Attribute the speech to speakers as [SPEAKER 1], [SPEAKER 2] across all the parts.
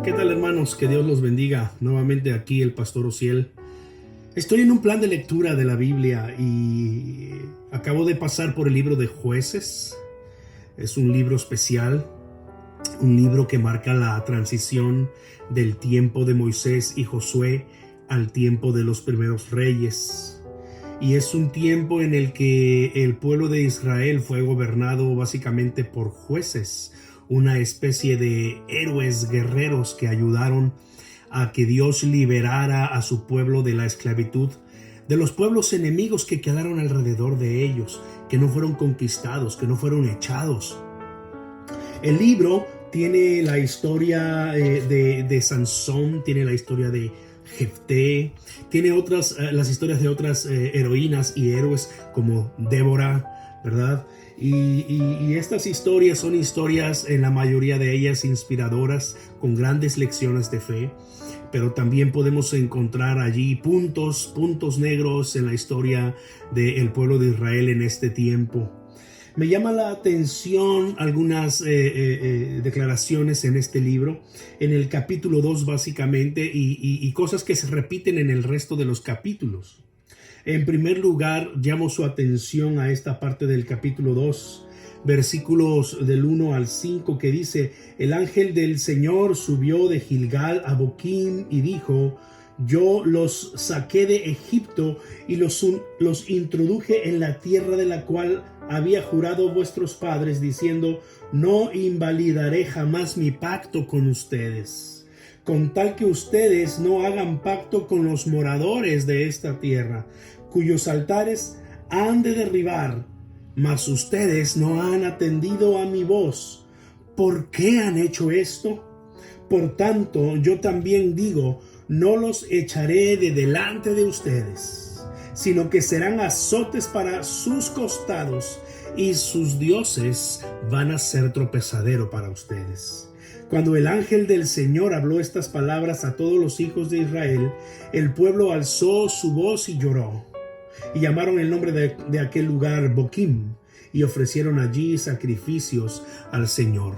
[SPEAKER 1] ¿Qué tal, hermanos? Que Dios los bendiga. Nuevamente aquí el pastor Ociel. Estoy en un plan de lectura de la Biblia y acabo de pasar por el libro de Jueces. Es un libro especial, un libro que marca la transición del tiempo de Moisés y Josué al tiempo de los primeros reyes. Y es un tiempo en el que el pueblo de Israel fue gobernado básicamente por jueces, una especie de héroes guerreros que ayudaron a que Dios liberara a su pueblo de la esclavitud, de los pueblos enemigos que quedaron alrededor de ellos, que no fueron conquistados, que no fueron echados. El libro tiene la historia de Sansón, tiene la historia de Jefté, tiene las historias de otras heroínas y héroes como Débora, ¿verdad? Y estas historias son historias, en la mayoría de ellas, inspiradoras, con grandes lecciones de fe, pero también podemos encontrar allí puntos negros en la historia del pueblo de Israel en este tiempo. Me llama la atención algunas declaraciones en este libro, en el capítulo 2 básicamente, y cosas que se repiten en el resto de los capítulos. En primer lugar, llamo su atención a esta parte del capítulo 2, versículos del 1 al 5, que dice: el ángel del Señor subió de Gilgal a Boquim y dijo: yo los saqué de Egipto y los introduje en la tierra de la cual había jurado vuestros padres, diciendo: no invalidaré jamás mi pacto con ustedes, con tal que ustedes no hagan pacto con los moradores de esta tierra, cuyos altares han de derribar, mas ustedes no han atendido a mi voz. ¿Por qué han hecho esto? Por tanto, yo también digo: no los echaré de delante de ustedes, sino que serán azotes para sus costados, y sus dioses van a ser tropezadero para ustedes. Cuando el ángel del Señor habló estas palabras a todos los hijos de Israel, el pueblo alzó su voz y lloró, y llamaron el nombre de aquel lugar Boquim, y ofrecieron allí sacrificios al Señor.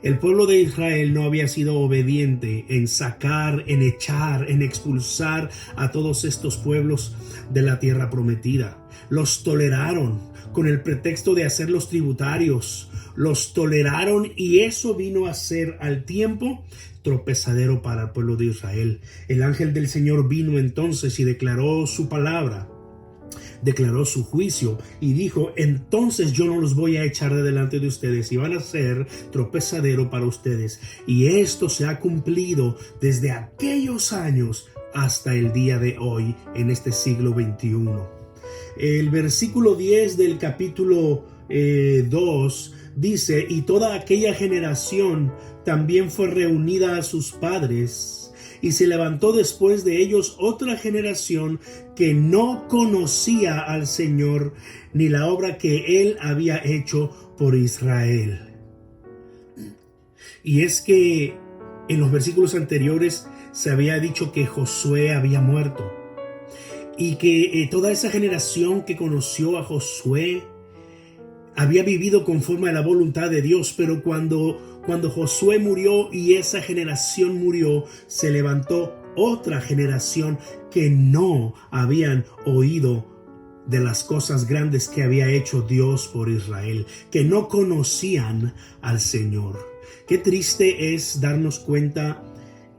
[SPEAKER 1] El pueblo de Israel no había sido obediente en sacar, en echar, en expulsar a todos estos pueblos de la tierra prometida. Los toleraron con el pretexto de hacerlos tributarios. Los toleraron y eso vino a ser al tiempo tropezadero para el pueblo de Israel. El ángel del Señor vino entonces y declaró su palabra, declaró su juicio y dijo: entonces yo no los voy a echar de delante de ustedes y van a ser tropezadero para ustedes. Y esto se ha cumplido desde aquellos años hasta el día de hoy, en este siglo XXI. El versículo 10 del capítulo 2 dice: y toda aquella generación también fue reunida a sus padres, y se levantó después de ellos otra generación que no conocía al Señor ni la obra que Él había hecho por Israel. Y es que en los versículos anteriores se había dicho que Josué había muerto y que toda esa generación que conoció a Josué había vivido conforme a la voluntad de Dios, pero cuando Josué murió y esa generación murió, se levantó otra generación que no habían oído de las cosas grandes que había hecho Dios por Israel, que no conocían al Señor. Qué triste es darnos cuenta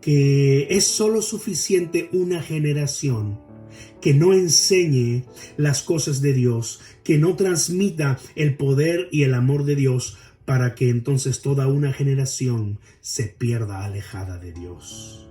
[SPEAKER 1] que es solo suficiente una generación que no enseñe las cosas de Dios, que no transmita el poder y el amor de Dios, para que entonces toda una generación se pierda alejada de Dios.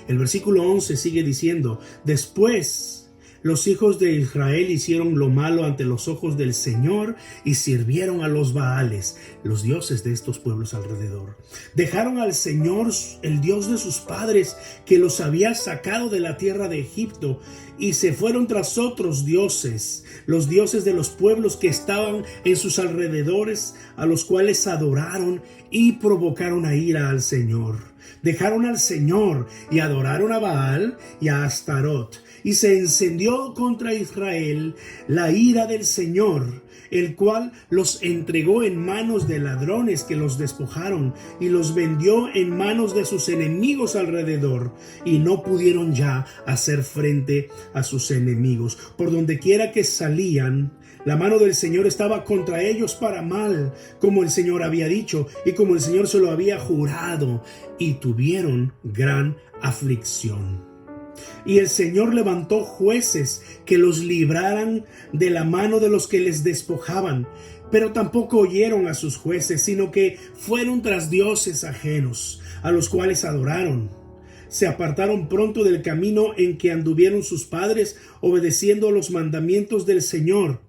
[SPEAKER 1] El versículo 11 sigue diciendo: después los hijos de Israel hicieron lo malo ante los ojos del Señor y sirvieron a los Baales, los dioses de estos pueblos alrededor. Dejaron al Señor, el Dios de sus padres, que los había sacado de la tierra de Egipto, y se fueron tras otros dioses, los dioses de los pueblos que estaban en sus alrededores, a los cuales adoraron y provocaron a ira al Señor. Dejaron al Señor y adoraron a Baal y a Astarot. Y se encendió contra Israel la ira del Señor, el cual los entregó en manos de ladrones que los despojaron y los vendió en manos de sus enemigos alrededor, y no pudieron ya hacer frente a sus enemigos. Por donde quiera que salían, la mano del Señor estaba contra ellos para mal, como el Señor había dicho y como el Señor se lo había jurado, y tuvieron gran aflicción. Y el Señor levantó jueces que los libraran de la mano de los que les despojaban, pero tampoco oyeron a sus jueces, sino que fueron tras dioses ajenos, a los cuales adoraron. Se apartaron pronto del camino en que anduvieron sus padres, obedeciendo los mandamientos del Señor.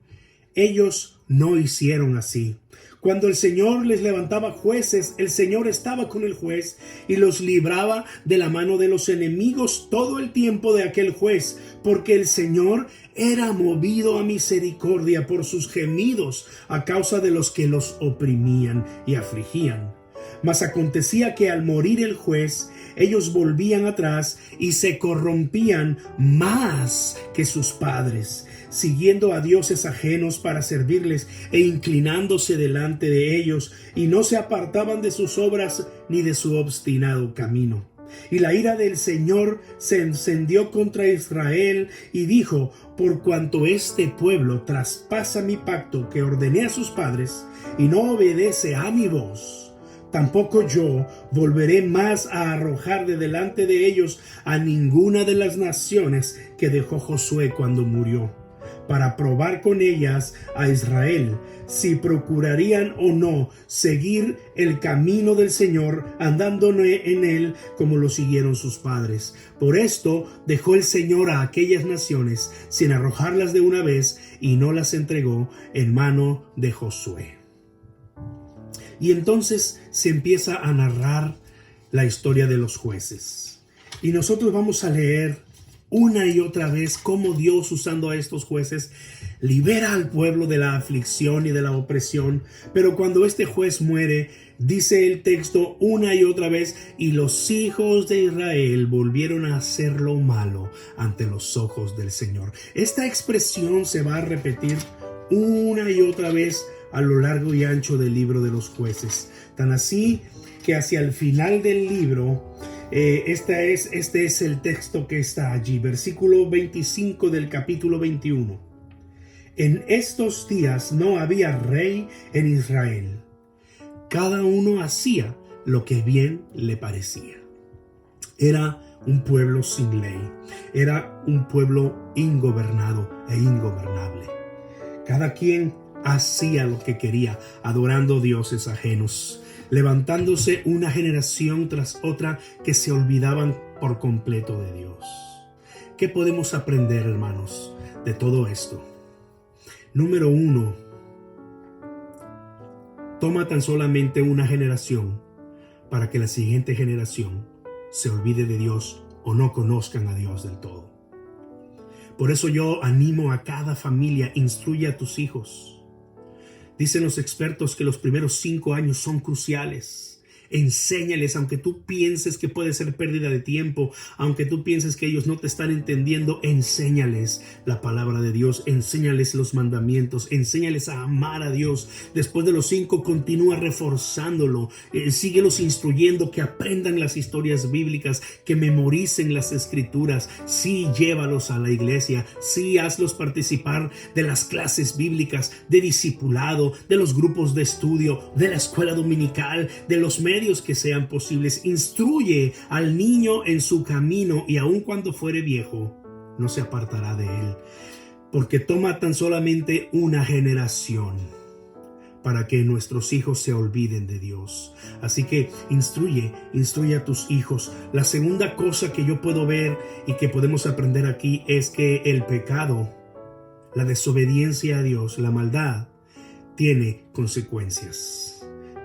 [SPEAKER 1] Ellos no hicieron así. Cuando el Señor les levantaba jueces, el Señor estaba con el juez y los libraba de la mano de los enemigos todo el tiempo de aquel juez, porque el Señor era movido a misericordia por sus gemidos a causa de los que los oprimían y afligían. Mas acontecía que al morir el juez, ellos volvían atrás y se corrompían más que sus padres, siguiendo a dioses ajenos para servirles e inclinándose delante de ellos, y no se apartaban de sus obras ni de su obstinado camino. Y la ira del Señor se encendió contra Israel y dijo: por cuanto este pueblo traspasa mi pacto que ordené a sus padres y no obedece a mi voz, tampoco yo volveré más a arrojar de delante de ellos a ninguna de las naciones que dejó Josué cuando murió, para probar con ellas a Israel si procurarían o no seguir el camino del Señor, andando en él como lo siguieron sus padres. Por esto dejó el Señor a aquellas naciones sin arrojarlas de una vez, y no las entregó en mano de Josué. Y entonces se empieza a narrar la historia de los jueces. Y nosotros vamos a leer una y otra vez cómo Dios, usando a estos jueces, libera al pueblo de la aflicción y de la opresión. Pero cuando este juez muere, dice el texto una y otra vez: y los hijos de Israel volvieron a hacer lo malo ante los ojos del Señor. Esta expresión se va a repetir una y otra vez a lo largo y ancho del libro de los jueces. Tan así que hacia el final del libro, este es el texto que está allí, versículo 25 del capítulo 21. En estos días no había rey en Israel. Cada uno hacía lo que bien le parecía. Era un pueblo sin ley. Era un pueblo ingobernado e ingobernable. Cada quien hacía lo que quería, adorando dioses ajenos, levantándose una generación tras otra que se olvidaban por completo de Dios. ¿Qué podemos aprender, hermanos, de todo esto? Número 1, toma tan solamente una generación para que la siguiente generación se olvide de Dios o no conozcan a Dios del todo. Por eso yo animo a cada familia: instruye a tus hijos. Dicen los expertos que los primeros 5 años son cruciales. Enséñales, aunque tú pienses que puede ser pérdida de tiempo, aunque tú pienses que ellos no te están entendiendo, enséñales la palabra de Dios, enséñales los mandamientos, enséñales a amar a Dios. Después de los 5, continúa reforzándolo, síguelos instruyendo, que aprendan las historias bíblicas, que memoricen las escrituras. Sí, llévalos a la iglesia, sí, hazlos participar de las clases bíblicas, de discipulado, de los grupos de estudio, de la escuela dominical, de los medios que sean posibles. Instruye al niño en su camino, y aun cuando fuere viejo, no se apartará de él, porque toma tan solamente una generación para que nuestros hijos se olviden de Dios. Así que instruye a tus hijos. La segunda cosa que yo puedo ver y que podemos aprender aquí es que el pecado, la desobediencia a Dios, la maldad, tiene consecuencias.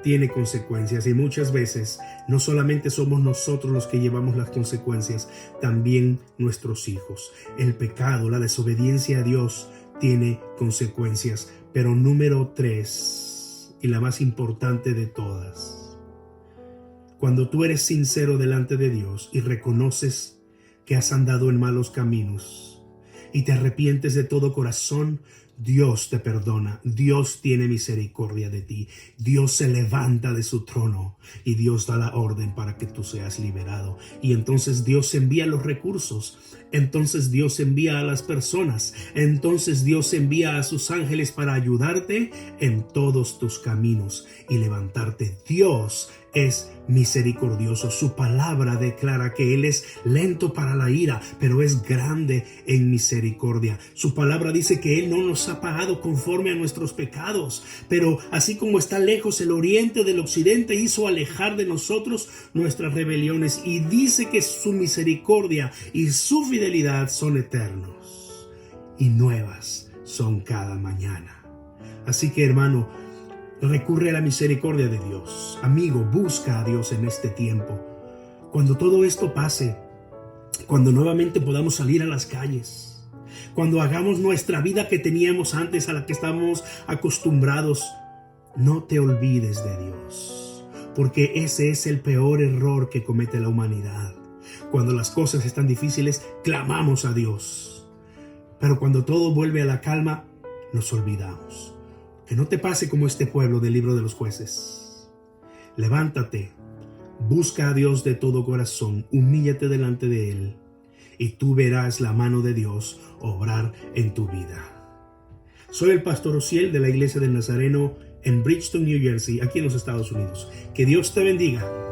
[SPEAKER 1] Tiene consecuencias, y muchas veces no solamente somos nosotros los que llevamos las consecuencias, también nuestros hijos. El pecado, la desobediencia a Dios tiene consecuencias. Pero número 3, y la más importante de todas: Cuando tú eres sincero delante de Dios y reconoces que has andado en malos caminos y te arrepientes de todo corazón, Dios te perdona, Dios tiene misericordia de ti, Dios se levanta de su trono y Dios da la orden para que tú seas liberado. Y entonces Dios envía los recursos, entonces Dios envía a las personas, entonces Dios envía a sus ángeles para ayudarte en todos tus caminos y levantarte. Dios es misericordioso. Su palabra declara que Él es lento para la ira, pero es grande en misericordia. Su palabra dice que Él no nos ha pagado conforme a nuestros pecados, pero así como está lejos el oriente del occidente, hizo alejar de nosotros nuestras rebeliones, y dice que su misericordia y su fidelidad son eternos y nuevas son cada mañana. Así que, hermano, recurre a la misericordia de Dios. Amigo, busca a Dios en este tiempo. Cuando todo esto pase, cuando nuevamente podamos salir a las calles, cuando hagamos nuestra vida que teníamos antes, a la que estábamos acostumbrados, no te olvides de Dios, porque ese es el peor error que comete la humanidad. Cuando las cosas están difíciles, clamamos a Dios, pero cuando todo vuelve a la calma, nos olvidamos. Que no te pase como este pueblo del libro de los Jueces. Levántate, busca a Dios de todo corazón, humíllate delante de Él, y tú verás la mano de Dios obrar en tu vida. Soy el pastor Osiel de la Iglesia del Nazareno en Bridgeton, New Jersey, aquí en los Estados Unidos. Que Dios te bendiga.